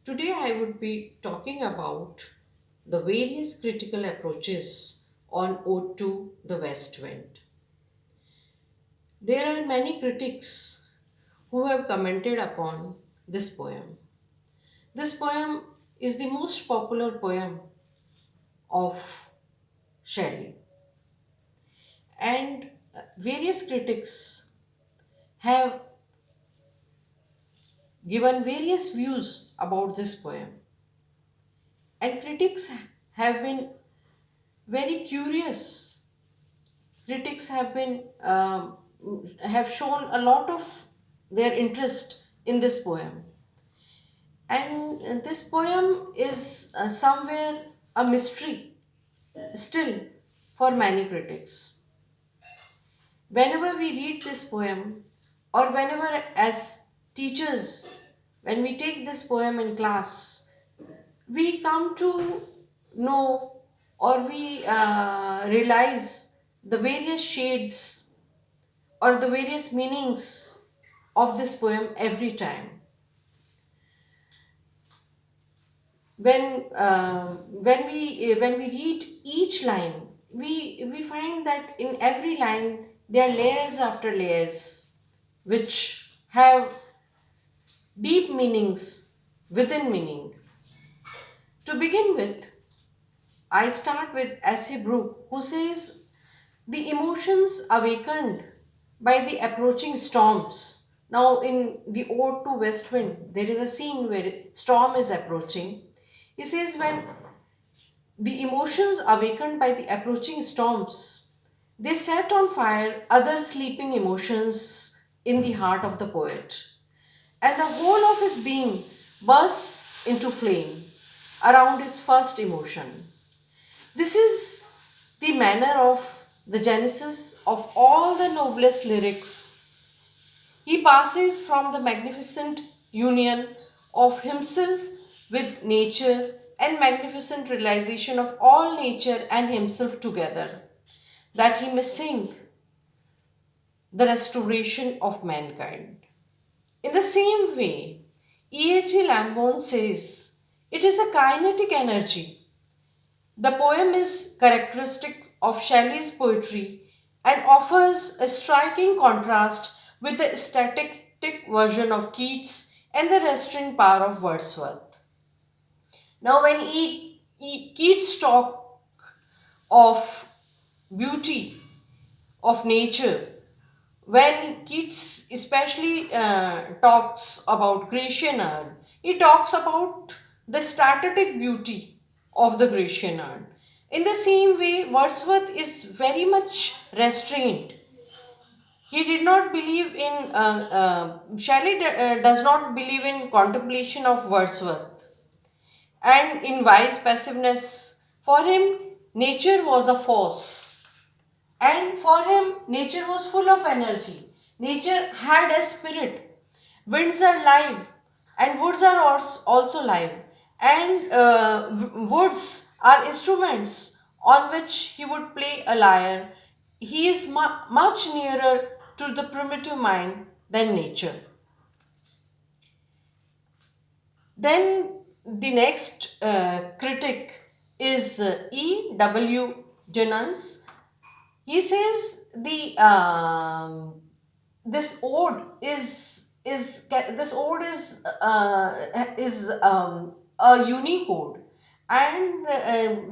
Today, I would be talking about the various critical approaches on Ode to the West Wind. There are many critics who have commented upon this poem. This poem is the most popular poem of Shelley, and various critics have given various views about this poem. And critics have been very curious. Critics have shown a lot of their interest in this poem, and this poem is somewhere a mystery still for many critics. Whenever we read this poem, or whenever as teachers, when we take this poem in class, we come to know, or we realize the various shades or the various meanings of this poem every time. When we read each line, we find that in every line there are layers after layers which have deep meanings within meaning. To begin with, I start with S.A. Brooke, who says, the emotions awakened by the approaching storms. Now, in the Ode to West Wind, there is a scene where storm is approaching. He says, when the emotions awakened by the approaching storms, they set on fire other sleeping emotions in the heart of the poet, and the whole of his being bursts into flame around his first emotion. This is the manner of the genesis of all the noblest lyrics. He passes from the magnificent union of himself with nature and magnificent realization of all nature and himself together, that he may sing the restoration of mankind. In the same way, E.H.A. Lambourne says, it is a kinetic energy. The poem is characteristic of Shelley's poetry and offers a striking contrast with the static version of Keats and the restrained power of Wordsworth. Now, when Keats talk of beauty of nature, when Keats especially talks about Grecian urn, he talks about the static beauty of the Grecian urn. In the same way, Wordsworth is very much restrained. He did not believe in, Shelley does not believe in contemplation of Wordsworth. And in wise passiveness, for him, nature was a force. And for him, nature was full of energy. Nature had a spirit. Winds are live, and woods are also live. And woods are instruments on which he would play a lyre. He is much nearer to the primitive mind than nature. Then the next critic is E.W. Jenans. He says the this ode is a unique ode, and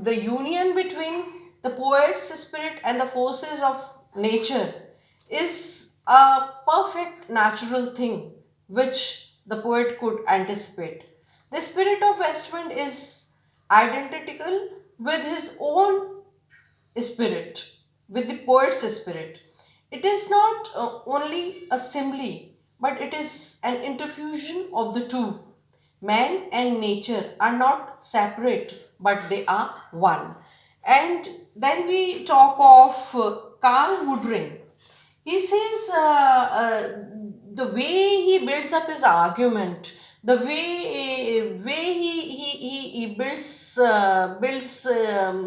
the union between the poet's spirit and the forces of nature is a perfect natural thing which the poet could anticipate. The spirit of Westwind is identical with his own spirit, with the poet's spirit. It is not only a simile, but it is an interfusion of the two. Man and nature are not separate, but they are one. And then we talk of Carl Woodring. He says the way he builds up his argument, the way he builds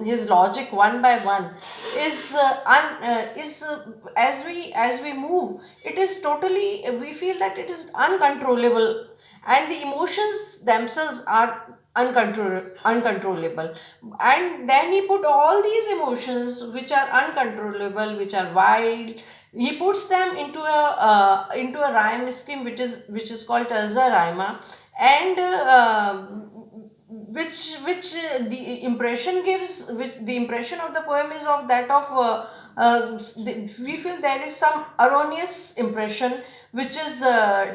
his logic one by one is as we move, it is totally, we feel that it is uncontrollable, and the emotions themselves are uncontrollable. And then he put all these emotions which are uncontrollable, which are wild, he puts them into a rhyme scheme which is called Terza Rhyma. And the impression gives, which the impression of the poem is of that of we feel there is some erroneous impression which is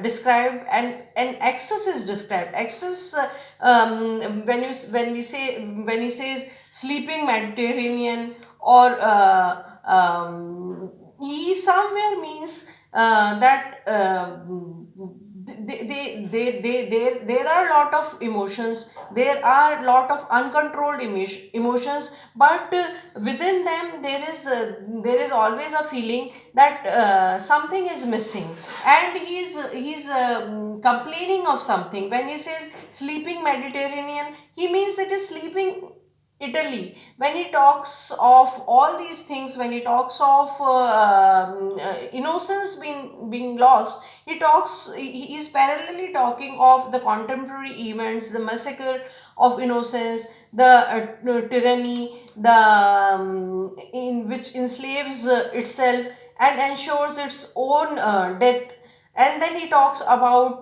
described, and excess is described. Excess, when he says sleeping Mediterranean, or he somewhere means that there are a lot of emotions, there are a lot of uncontrolled emotions, but within them there is always a feeling that something is missing, and he's complaining of something. When he says sleeping Mediterranean, he means it is sleeping Italy. When he talks of all these things, when he talks of innocence being lost, he is parallelly talking of the contemporary events, the massacre of innocence, the tyranny, the in which enslaves itself and ensures its own death. And then he talks about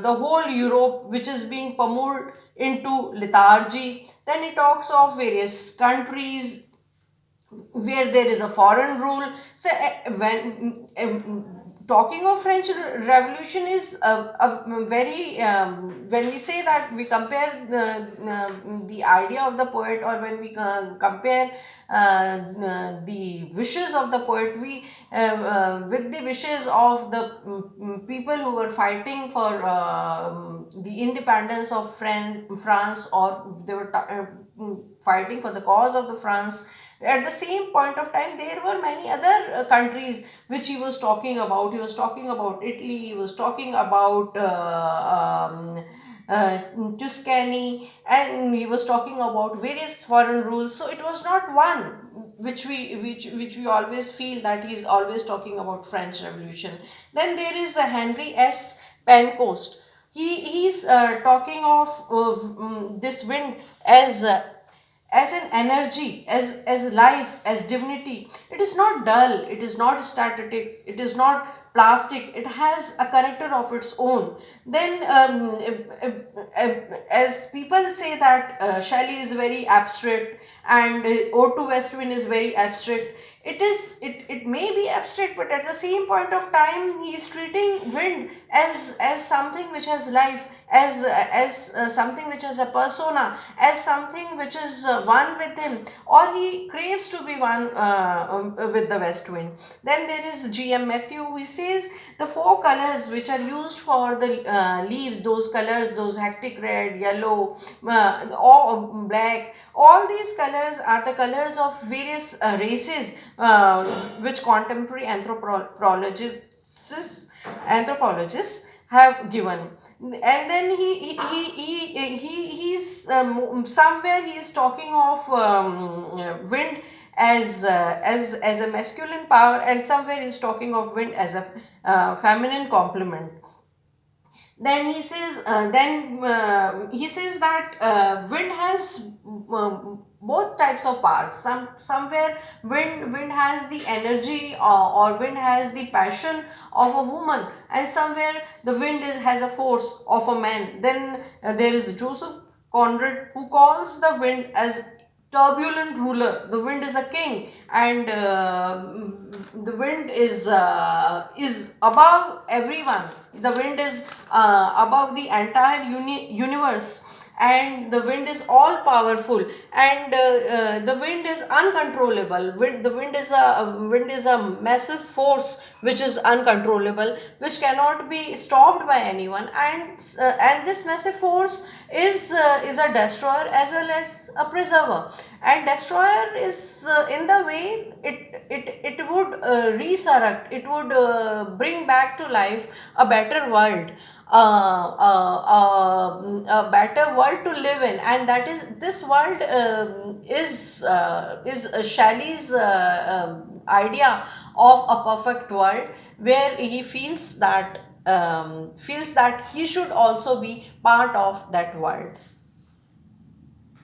the whole Europe which is being pummeled into lethargy. Then he talks of various countries where there is a foreign rule. So when talking of French Revolution is a very when we say that we compare the idea of the poet, or when we compare the wishes of the poet, we with the wishes of the people who were fighting for the independence of France, or they were fighting for the cause of the France. At the same point of time, there were many other countries which he was talking about. He was talking about Italy, he was talking about Tuscany, and he was talking about various foreign rules. So it was not one which we always feel that he's always talking about French Revolution. Then there is Henry S. Pancoast. He's talking of this wind as an energy, as life, as divinity. It is not dull, it is not static, it is not plastic, it has a character of its own. Then as people say that Shelley is very abstract, and Ode to West Wind is very abstract. It may be abstract, but at the same point of time he is treating wind as something which has life, as something which has a persona, as something which is one with him, or he craves to be one with the west wind. Then there is G.M. Matthew, who says the four colors which are used for the leaves, those colors, those hectic red, yellow, or black, all these colors are the colors of various races which contemporary anthropologists have given. And then he's somewhere he is talking of wind as a masculine power, and somewhere he's talking of wind as a feminine complement. Then he says that wind has both types of powers. Somewhere wind has the energy, or wind has the passion of a woman, and somewhere the wind has a force of a man. Then there is Joseph Conrad, who calls the wind as turbulent ruler. The wind is a king, and the wind is above everyone. The wind is above the entire universe, and the wind is all powerful, and the wind is uncontrollable. The wind is a massive force which is uncontrollable, which cannot be stopped by anyone, and this massive force is a destroyer as well as a preserver. And destroyer is in the way it would resurrect, it would bring back to life a better world, a better world to live in. And that is, this world is Shelley's idea of a perfect world, where he feels that feels that he should also be part of that world.